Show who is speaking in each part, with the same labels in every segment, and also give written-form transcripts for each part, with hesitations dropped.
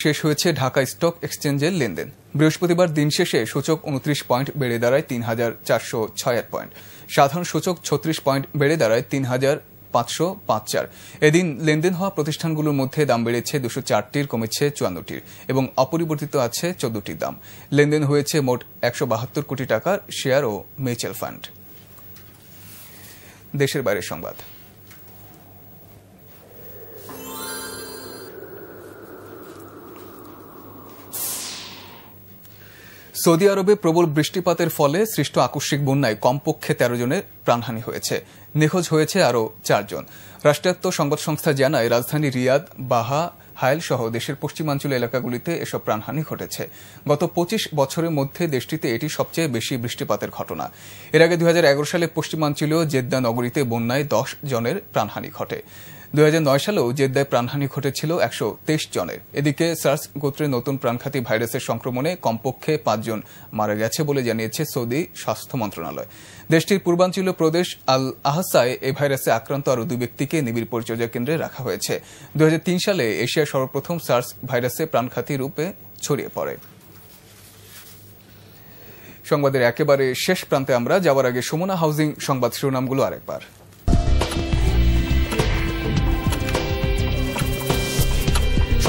Speaker 1: শেষ হয়েছে ঢাকা স্টক এক্সচেঞ্জের লেনদেন। বৃহস্পতিবার দিন শেষে সূচক 29 পয়েন্ট বেড়ে দাঁড়ায় ৩,৪০৬ পয়েন্ট। সাধারণ সূচক ৩৬ পয়েন্ট বেড়ে দাঁড়ায় ৩,৫০৫। এদিন লেনদেন হওয়া প্রতিষ্ঠানগুলোর মধ্যে দাম বেড়েছে ২০৪টির, কমেছে ৫৪টির এবং অপরিবর্তিত আছে ১৪টির দাম। লেনদেন হয়েছে মোট ১৭২ কোটি টাকার শেয়ার ও মিউচুয়াল ফান্ড। দেশের বাইরের সংবাদ। সৌদি আরবে প্রবল বৃষ্টিপাতের ফলে সৃষ্ট আকস্মিক বন্যায় কমপক্ষে ১৩ জনের প্রাণহানি হয়েছে। নিখোঁজ হয়েছে আরও ৪ জন। রাষ্ট্রায়ত্ত সংবাদ সংস্থা জানায়, রাজধানী রিয়াদ, বাহা, হায়েল সহ দেশের পশ্চিমাঞ্চল এলাকাগুলিতে এসব প্রাণহানি ঘটেছে। গত ২৫ বছরের মধ্যে দেশটিতে এটি সবচেয়ে বেশি বৃষ্টিপাতের ঘটনা। এর আগে ২০১১ সালে পশ্চিমাঞ্চলীয় জেদ্দা নগরীতে বন্যায় ১০ জনের প্রাণহানি ঘটে। ২০০৯ সালেও জেদ্দায় প্রাণহানি ঘটেছিল ১২৩ জনের। এদিকে সার্স গোত্রের নতুন প্রাণঘাতী ভাইরাসের সংক্রমণে কমপক্ষে ৫ জন মারা গেছে বলে জানিয়েছে সৌদি স্বাস্থ্য মন্ত্রণালয়। দেশটির পূর্বাঞ্চলীয় প্রদেশ আল আহসায় এই ভাইরাসে আক্রান্ত আরও ২ ব্যক্তিকে নিবিড় পরিচর্যা কেন্দ্রে রাখা হয়েছে। ২০০৩ সালে এশিয়ার সর্বপ্রথম সার্স ভাইরাসে প্রাণঘাতী রূপে ছড়িয়ে পড়ে। সংবাদের একেবারে শেষ প্রান্তে আমরা যাওয়ার আগে সুমনা হাউজিং সংবাদ শিরোনামগুলো আরেকবার।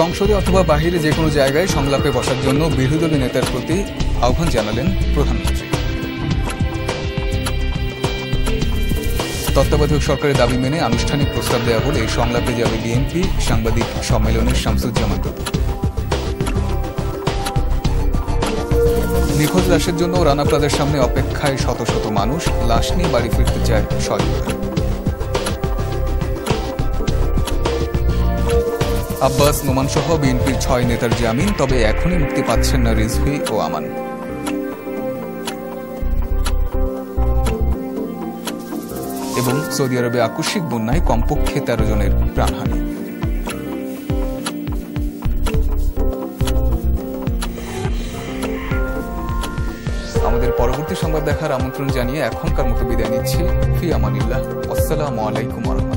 Speaker 1: সংসদে অথবা বাহিরে যে কোনো জায়গায় সংলাপে বসার জন্য বিরোধী দলীয় নেতার প্রতি আহ্বান জানালেন প্রধানমন্ত্রী। তত্ত্বাবধায়ক সরকারের দাবি মেনে আনুষ্ঠানিক প্রস্তাব দেওয়া হলে সংলাপে যাবে বিএনপি, সাংবাদিক সম্মেলনের শামসুজ্জামান টুটু। নিখোঁজ লাশের জন্য রানা প্লাজার সামনে অপেক্ষায় শত শত মানুষ, লাশ নিয়ে বাড়ি ফিরতে চায় স্বজনরা। আব্বাস, নোমান সহ বিএনপির ৬ নেতার জামিন, তবে এখনই মুক্তি পাচ্ছেন না রিজভী ও আমান। এবং সৌদি আরবে আকস্মিক বন্যায় কমপক্ষে ১৩ জনের প্রাণহানি। আমাদের পরবর্তী সংবাদ দেখার আমন্ত্রণ জানিয়ে এখনকার মতো বিদায় নিচ্ছি। ফি আমানিল্লাহ। আসসালামু আলাইকুম ওয়া রাহমাতুল্লাহ।